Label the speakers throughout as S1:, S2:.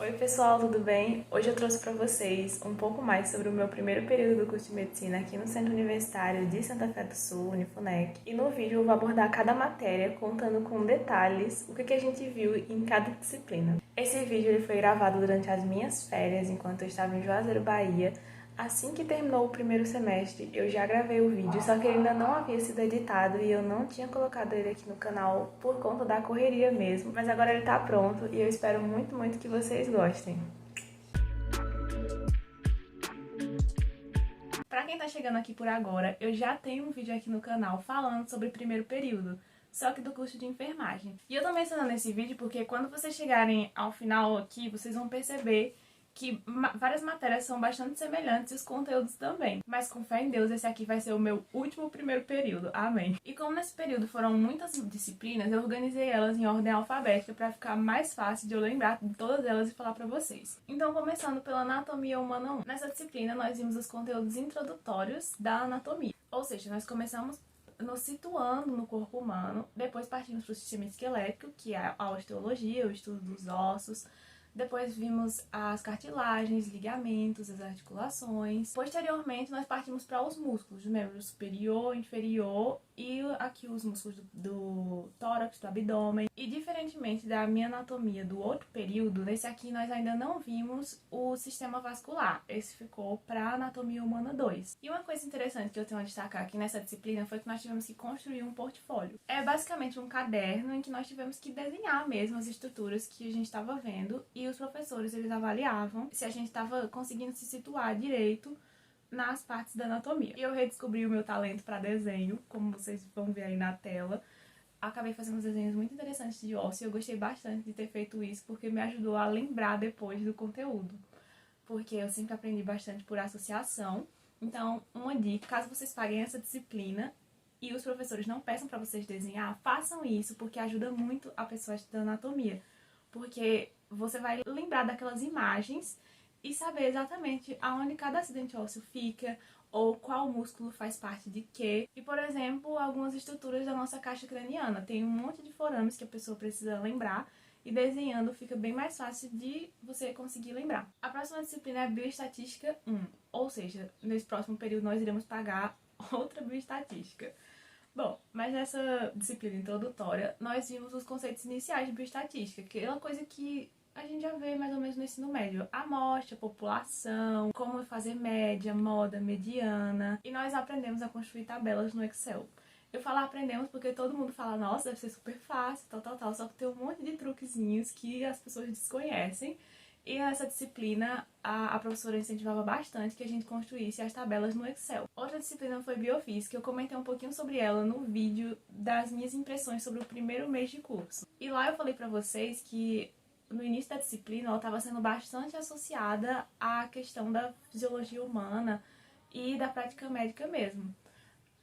S1: Oi pessoal, tudo bem? Hoje eu trouxe para vocês um pouco mais sobre o meu primeiro período do curso de Medicina aqui no Centro Universitário de Santa Fé do Sul, Unifunec. E no vídeo eu vou abordar cada matéria, contando com detalhes o que a gente viu em cada disciplina. Esse vídeo ele foi gravado durante as minhas férias, enquanto eu estava em Juazeiro, Bahia. Assim que terminou o primeiro semestre, eu já gravei o vídeo, só que ele ainda não havia sido editado e eu não tinha colocado ele aqui no canal por conta da correria mesmo. Mas agora ele tá pronto e eu espero muito que vocês gostem. Pra quem tá chegando aqui por agora, eu já tenho um vídeo aqui no canal falando sobre o primeiro período, só que do curso de enfermagem. E eu tô mencionando esse vídeo porque quando vocês chegarem ao final aqui, vocês vão perceber que várias matérias são bastante semelhantes e os conteúdos também. Mas com fé em Deus, esse aqui vai ser o meu último primeiro período. Amém. E como nesse período foram muitas disciplinas, eu organizei elas em ordem alfabética para ficar mais fácil de eu lembrar de todas elas e falar para vocês. Então, começando pela Anatomia Humana 1. Nessa disciplina, nós vimos os conteúdos introdutórios da anatomia. Ou seja, nós começamos nos situando no corpo humano, depois partimos para o sistema esquelético, que é a osteologia, o estudo dos ossos. Depois vimos as cartilagens, ligamentos, as articulações. Posteriormente, nós partimos para os músculos do membro superior, inferior e aqui os músculos do tórax, do abdômen. E diferentemente da minha anatomia do outro período, nesse aqui nós ainda não vimos o sistema vascular. Esse ficou para Anatomia Humana 2. E uma coisa interessante que eu tenho a destacar aqui nessa disciplina foi que nós tivemos que construir um portfólio. É basicamente um caderno em que nós tivemos que desenhar mesmo as estruturas que a gente estava vendo e os professores eles avaliavam se a gente estava conseguindo se situar direito nas partes da anatomia. E eu redescobri o meu talento para desenho, como vocês vão ver aí na tela. Acabei fazendo uns desenhos muito interessantes de osso e eu gostei bastante de ter feito isso porque me ajudou a lembrar depois do conteúdo. Porque eu sempre aprendi bastante por associação. Então, uma dica, caso vocês paguem essa disciplina e os professores não peçam para vocês desenhar, façam isso porque ajuda muito a pessoa a estudar anatomia. Porque você vai lembrar daquelas imagens e saber exatamente aonde cada acidente ósseo fica ou qual músculo faz parte de quê. E, por exemplo, algumas estruturas da nossa caixa craniana. Tem um monte de forames que a pessoa precisa lembrar e desenhando fica bem mais fácil de você conseguir lembrar. A próxima disciplina é Bioestatística 1, ou seja, nesse próximo período nós iremos pagar outra bioestatística. Bom, mas nessa disciplina introdutória, nós vimos os conceitos iniciais de bioestatística, que é uma coisa que a gente já vê mais ou menos no ensino médio. Amostra, população, como fazer média, moda, mediana. E nós aprendemos a construir tabelas no Excel. Eu falo aprendemos porque todo mundo fala, nossa, deve ser super fácil, tal. Só que tem um monte de truquezinhos que as pessoas desconhecem. E nessa disciplina, a professora incentivava bastante que a gente construísse as tabelas no Excel. Outra disciplina foi Biofísica, eu comentei um pouquinho sobre ela no vídeo das minhas impressões sobre o primeiro mês de curso. E lá eu falei pra vocês que no início da disciplina ela estava sendo bastante associada à questão da fisiologia humana e da prática médica mesmo.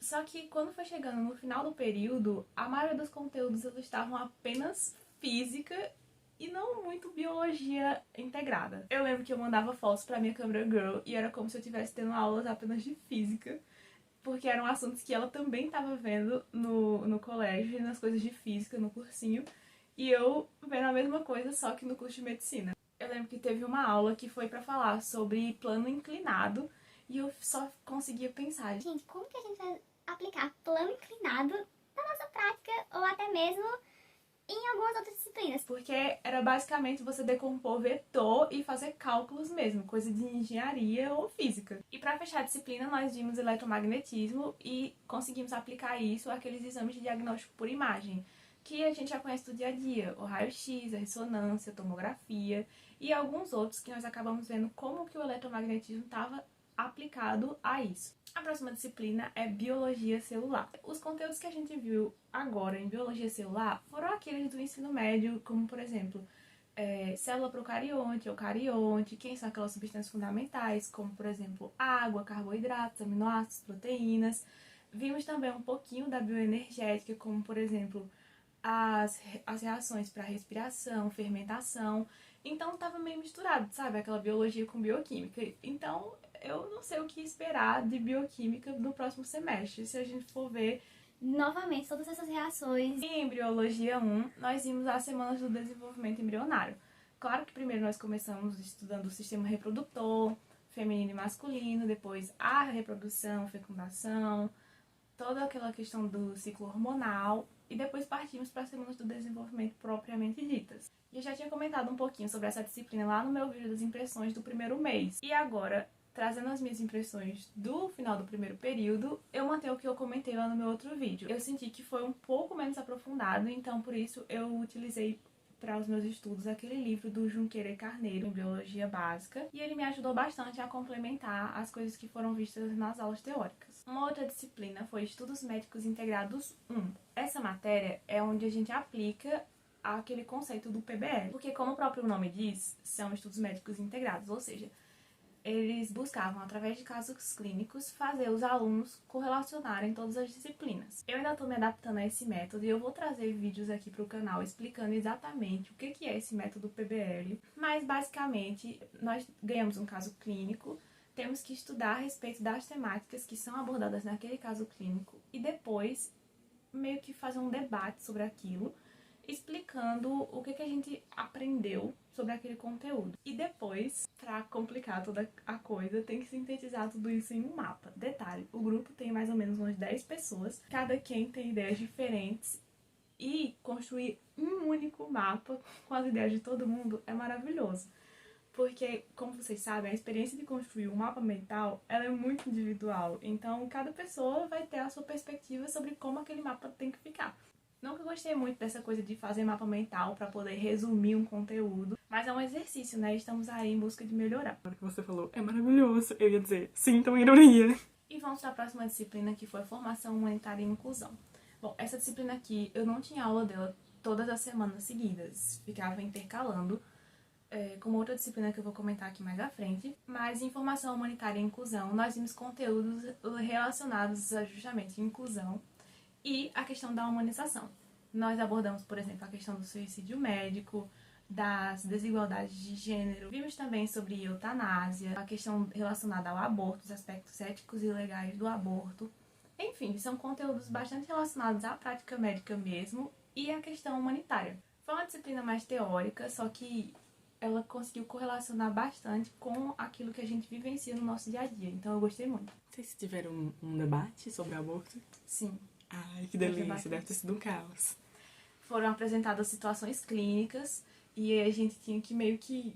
S1: Só que quando foi chegando no final do período, a maioria dos conteúdos eles estavam apenas física e não muito biologia integrada. Eu lembro que eu mandava fotos pra minha câmera girl e era como se eu estivesse tendo aulas apenas de física, porque eram assuntos que ela também estava vendo no colégio, nas coisas de física, no cursinho, e eu vendo a mesma coisa, só que no curso de medicina. Eu lembro que teve uma aula que foi pra falar sobre plano inclinado, e eu só conseguia pensar,
S2: gente, como que a gente vai aplicar plano inclinado na nossa prática ou até mesmo em algumas outras disciplinas?
S1: Porque era basicamente você decompor vetor e fazer cálculos mesmo, coisa de engenharia ou física. E para fechar a disciplina, nós vimos eletromagnetismo e conseguimos aplicar isso àqueles exames de diagnóstico por imagem, que a gente já conhece do dia a dia, o raio-x, a ressonância, a tomografia e alguns outros que nós acabamos vendo como que o eletromagnetismo estava aplicado a isso. A próxima disciplina é Biologia Celular. Os conteúdos que a gente viu agora em Biologia Celular foram aqueles do ensino médio, como por exemplo, célula procarionte, eucarionte, quem são aquelas substâncias fundamentais, como por exemplo, água, carboidratos, aminoácidos, proteínas. Vimos também um pouquinho da bioenergética, como por exemplo, as reações para respiração, fermentação. Então tava meio misturado, sabe? Aquela biologia com bioquímica. Então eu não sei o que esperar de bioquímica no próximo semestre, se a gente for ver
S2: novamente todas essas reações.
S1: Em Embriologia 1, nós vimos as semanas do desenvolvimento embrionário. Claro que primeiro nós começamos estudando o sistema reprodutor, feminino e masculino, depois a reprodução, fecundação, toda aquela questão do ciclo hormonal, e depois partimos para as semanas do desenvolvimento propriamente ditas. E eu já tinha comentado um pouquinho sobre essa disciplina lá no meu vídeo das impressões do primeiro mês. E agora, trazendo as minhas impressões do final do primeiro período, eu mantenho o que eu comentei lá no meu outro vídeo. Eu senti que foi um pouco menos aprofundado, então por isso eu utilizei para os meus estudos aquele livro do Junqueira e Carneiro, em Biologia Básica, e ele me ajudou bastante a complementar as coisas que foram vistas nas aulas teóricas. Uma outra disciplina foi Estudos Médicos Integrados 1. Essa matéria é onde a gente aplica aquele conceito do PBL, porque como o próprio nome diz, são estudos médicos integrados, ou seja, eles buscavam, através de casos clínicos, fazer os alunos correlacionarem todas as disciplinas. Eu ainda estou me adaptando a esse método e eu vou trazer vídeos aqui para o canal explicando exatamente o que é esse método PBL. Mas, basicamente, nós ganhamos um caso clínico, temos que estudar a respeito das temáticas que são abordadas naquele caso clínico e depois meio que fazer um debate sobre aquilo, explicando o que a gente aprendeu sobre aquele conteúdo. E depois, para complicar toda a coisa, tem que sintetizar tudo isso em um mapa. Detalhe, o grupo tem mais ou menos umas 10 pessoas, cada quem tem ideias diferentes, e construir um único mapa com as ideias de todo mundo é maravilhoso. Porque, como vocês sabem, a experiência de construir um mapa mental, ela é muito individual. Então, cada pessoa vai ter a sua perspectiva sobre como aquele mapa tem que ficar. Nunca gostei muito dessa coisa de fazer mapa mental para poder resumir um conteúdo, mas é um exercício, né? Estamos aí em busca de melhorar.
S3: Agora que você falou, é maravilhoso, eu ia dizer, sintam ironia.
S1: E vamos para a próxima disciplina, que foi Formação Humanitária e Inclusão. Bom, essa disciplina aqui, eu não tinha aula dela todas as semanas seguidas, ficava intercalando com outra disciplina que eu vou comentar aqui mais à frente. Mas em Formação Humanitária e Inclusão, nós vimos conteúdos relacionados a justamente inclusão e a questão da humanização. Nós abordamos, por exemplo, a questão do suicídio médico, das desigualdades de gênero. Vimos também sobre eutanásia, a questão relacionada ao aborto, os aspectos éticos e legais do aborto. Enfim, são conteúdos bastante relacionados à prática médica mesmo e à questão humanitária. Foi uma disciplina mais teórica, só que ela conseguiu correlacionar bastante com aquilo que a gente vivencia no nosso dia a dia. Então eu gostei muito.
S3: Vocês tiveram um debate sobre aborto?
S1: Sim.
S3: Ai, que delícia, deve ter sido um caos.
S1: Foram apresentadas situações clínicas e a gente tinha que meio que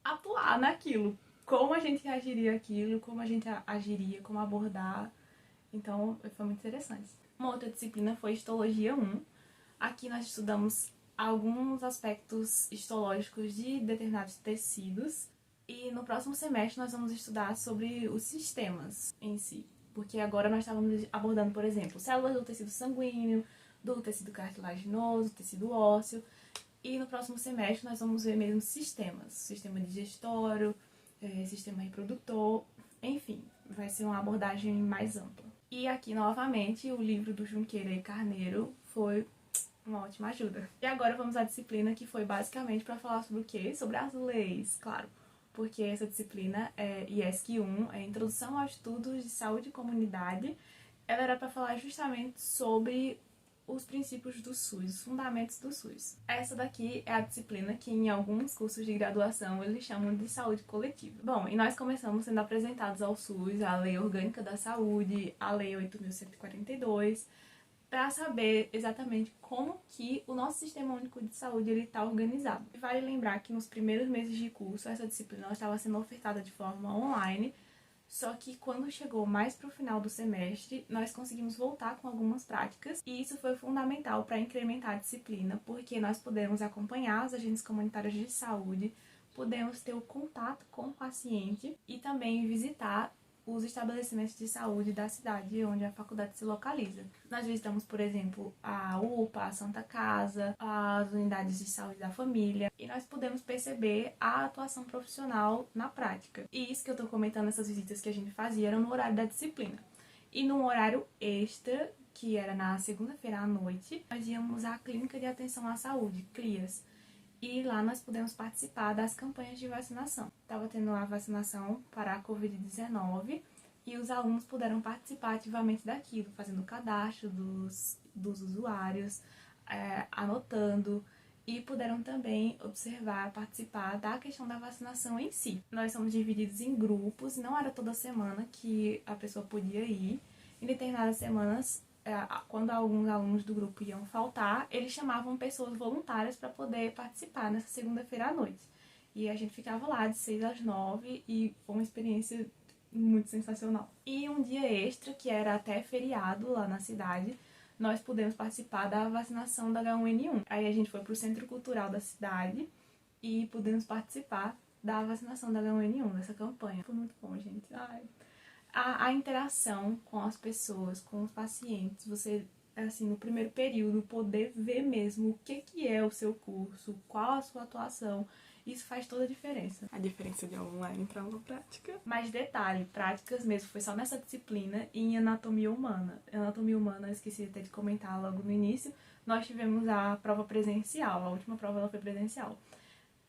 S1: atuar naquilo. Como a gente reagiria àquilo, como a gente agiria, como abordar. Então, foi muito interessante. Uma outra disciplina foi Histologia 1. Aqui nós estudamos alguns aspectos histológicos de determinados tecidos. E no próximo semestre nós vamos estudar sobre os sistemas em si. Porque agora nós estávamos abordando, por exemplo, células do tecido sanguíneo, do tecido cartilaginoso, tecido ósseo. E no próximo semestre nós vamos ver mesmo sistemas. Sistema digestório, sistema reprodutor, enfim, vai ser uma abordagem mais ampla. E aqui, novamente, o livro do Junqueira e Carneiro foi uma ótima ajuda. E agora vamos à disciplina que foi basicamente para falar sobre o quê? Sobre as leis, claro. Porque essa disciplina é IESC 1, é Introdução aos Estudos de Saúde e Comunidade. Ela era para falar justamente sobre os princípios do SUS, os fundamentos do SUS. Essa daqui é a disciplina que em alguns cursos de graduação eles chamam de saúde coletiva. Bom, e nós começamos sendo apresentados ao SUS, a Lei Orgânica da Saúde, a Lei 8.142, para saber exatamente como que o nosso Sistema Único de Saúde está organizado. Vale lembrar que nos primeiros meses de curso, essa disciplina estava sendo ofertada de forma online, só que quando chegou mais para o final do semestre, nós conseguimos voltar com algumas práticas, e isso foi fundamental para incrementar a disciplina, porque nós pudemos acompanhar os agentes comunitários de saúde, pudemos ter o contato com o paciente e também visitar os estabelecimentos de saúde da cidade onde a faculdade se localiza. Nós visitamos, por exemplo, a UPA, a Santa Casa, as unidades de saúde da família, e nós pudemos perceber a atuação profissional na prática. E isso que eu estou comentando, essas visitas que a gente fazia, eram no horário da disciplina. E num horário extra, que era na segunda-feira à noite, nós íamos à Clínica de Atenção à Saúde, CRIAS, e lá nós pudemos participar das campanhas de vacinação. Estava tendo a vacinação para a Covid-19 e os alunos puderam participar ativamente daquilo, fazendo o cadastro dos usuários, anotando e puderam também observar, participar da questão da vacinação em si. Nós somos divididos em grupos, não era toda semana que a pessoa podia ir. Em determinadas semanas, quando alguns alunos do grupo iam faltar, eles chamavam pessoas voluntárias para poder participar nessa segunda-feira à noite. E a gente ficava lá de 6 às 9 e foi uma experiência muito sensacional. E um dia extra, que era até feriado lá na cidade, nós pudemos participar da vacinação da H1N1. Aí a gente foi pro Centro Cultural da cidade e pudemos participar da vacinação da H1N1, dessa campanha. Foi muito bom, gente. Ai. A interação com as pessoas, com os pacientes, você, assim, no primeiro período, poder ver mesmo o que é o seu curso, qual a sua atuação, isso faz toda a diferença.
S3: A diferença de aula online para aula prática.
S1: Mas detalhe, práticas mesmo, foi só nessa disciplina e em anatomia humana. Anatomia humana, eu esqueci até de comentar logo no início, nós tivemos a prova presencial, a última prova ela foi presencial.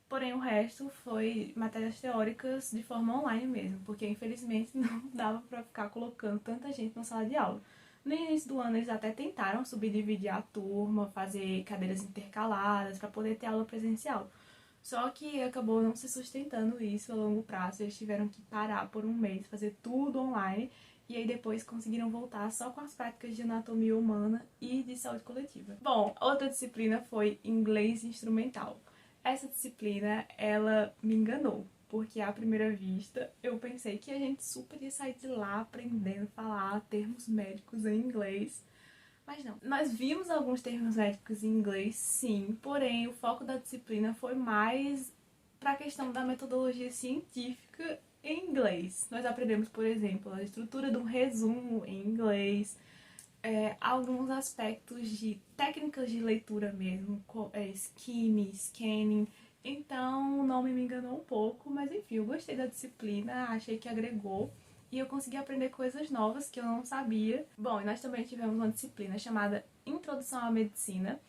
S1: Porém, o resto foi matérias teóricas de forma online mesmo, porque infelizmente não dava pra ficar colocando tanta gente na sala de aula. No início do ano eles até tentaram subdividir a turma, fazer cadeiras intercaladas para poder ter aula presencial. Só que acabou não se sustentando isso a longo prazo, eles tiveram que parar por um mês, fazer tudo online, e aí depois conseguiram voltar só com as práticas de anatomia humana e de saúde coletiva. Bom, outra disciplina foi inglês instrumental. Essa disciplina, ela me enganou, porque à primeira vista eu pensei que a gente super ia sair de lá aprendendo a falar termos médicos em inglês. Mas não. Nós vimos alguns termos médicos em inglês, sim, porém o foco da disciplina foi mais para a questão da metodologia científica em inglês. Nós aprendemos, por exemplo, a estrutura de um resumo em inglês, alguns aspectos de técnicas de leitura mesmo, skimming, scanning. Então o nome me enganou um pouco, mas enfim, eu gostei da disciplina, achei que agregou. E eu consegui aprender coisas novas que eu não sabia. Bom, e nós também tivemos uma disciplina chamada Introdução à Medicina.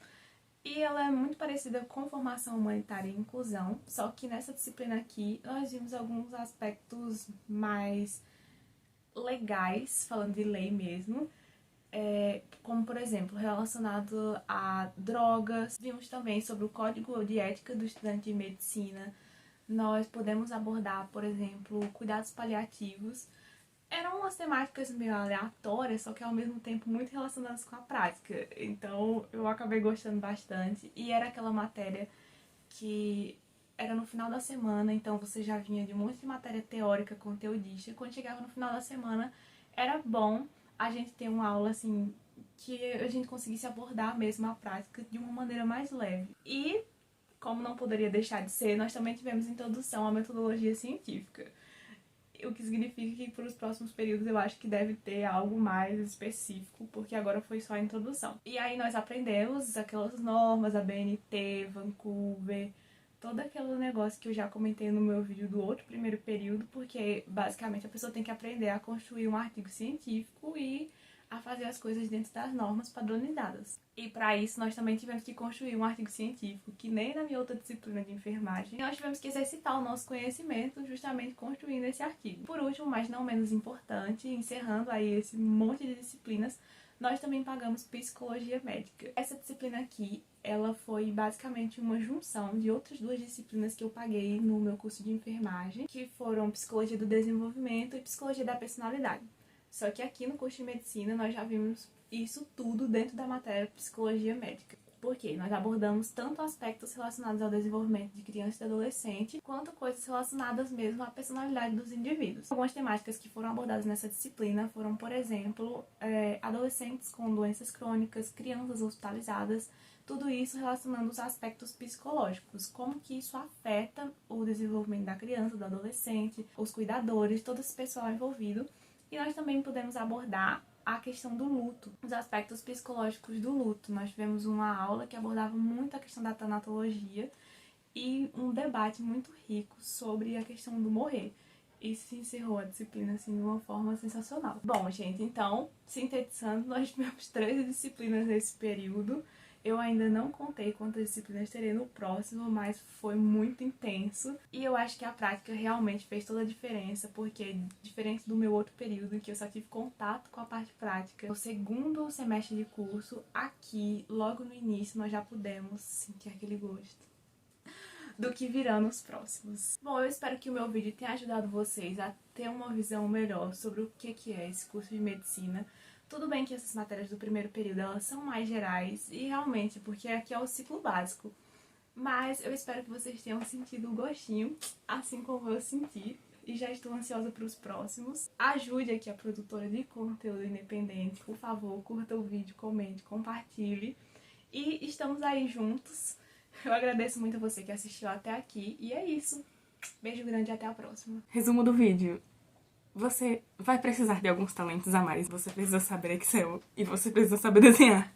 S1: E ela é muito parecida com Formação Humanitária e Inclusão. Só que nessa disciplina aqui, nós vimos alguns aspectos mais legais, falando de lei mesmo. Como, por exemplo, relacionado a drogas. Vimos também sobre o Código de Ética do Estudante de Medicina. Nós podemos abordar, por exemplo, cuidados paliativos. Eram umas temáticas meio aleatórias, só que ao mesmo tempo muito relacionadas com a prática. Então eu acabei gostando bastante. E era aquela matéria que era no final da semana, então você já vinha de um monte de matéria teórica, conteudista. E quando chegava no final da semana, era bom a gente ter uma aula assim que a gente conseguisse abordar mesmo a prática de uma maneira mais leve. E, como não poderia deixar de ser, nós também tivemos introdução à metodologia científica. O que significa que para os próximos períodos eu acho que deve ter algo mais específico, porque agora foi só a introdução. E aí nós aprendemos aquelas normas, a BNT, Vancouver, todo aquele negócio que eu já comentei no meu vídeo do outro primeiro período, porque basicamente a pessoa tem que aprender a construir um artigo científico e a fazer as coisas dentro das normas padronizadas. E para isso nós também tivemos que construir um artigo científico, que nem na minha outra disciplina de enfermagem. E nós tivemos que exercitar o nosso conhecimento justamente construindo esse artigo. Por último, mas não menos importante, encerrando aí esse monte de disciplinas, nós também pagamos psicologia médica. Essa disciplina aqui, ela foi basicamente uma junção de outras duas disciplinas que eu paguei no meu curso de enfermagem, que foram psicologia do desenvolvimento e psicologia da personalidade. Só que aqui no curso de medicina nós já vimos isso tudo dentro da matéria psicologia médica. Porque nós abordamos tanto aspectos relacionados ao desenvolvimento de criança e adolescente, quanto coisas relacionadas mesmo à personalidade dos indivíduos. Algumas temáticas que foram abordadas nessa disciplina foram, por exemplo, adolescentes com doenças crônicas, crianças hospitalizadas, tudo isso relacionando os aspectos psicológicos, como que isso afeta o desenvolvimento da criança, do adolescente, os cuidadores, todo esse pessoal envolvido. E nós também podemos abordar a questão do luto, os aspectos psicológicos do luto. Nós tivemos uma aula que abordava muito a questão da tanatologia e um debate muito rico sobre a questão do morrer. Isso encerrou a disciplina assim de uma forma sensacional. Bom, gente, então, sintetizando, nós tivemos 13 disciplinas nesse período Eu ainda não contei quantas disciplinas terei no próximo, mas foi muito intenso. E eu acho que a prática realmente fez toda a diferença, porque diferente do meu outro período, em que eu só tive contato com a parte prática, no segundo semestre de curso, aqui, logo no início, nós já pudemos sentir aquele gosto do que virá nos próximos. Bom, eu espero que o meu vídeo tenha ajudado vocês a ter uma visão melhor sobre o que é esse curso de medicina. Tudo bem que essas matérias do primeiro período, elas são mais gerais, e realmente, porque aqui é o ciclo básico. Mas eu espero que vocês tenham sentido o gostinho, assim como eu senti, e já estou ansiosa para os próximos. Ajude aqui a produtora de conteúdo independente, por favor, curta o vídeo, comente, compartilhe. E estamos aí juntos. Eu agradeço muito a você que assistiu até aqui, e é isso. Beijo grande e até a próxima.
S3: Resumo do vídeo. Você vai precisar de alguns talentos a mais. Você precisa saber Excel e você precisa saber desenhar.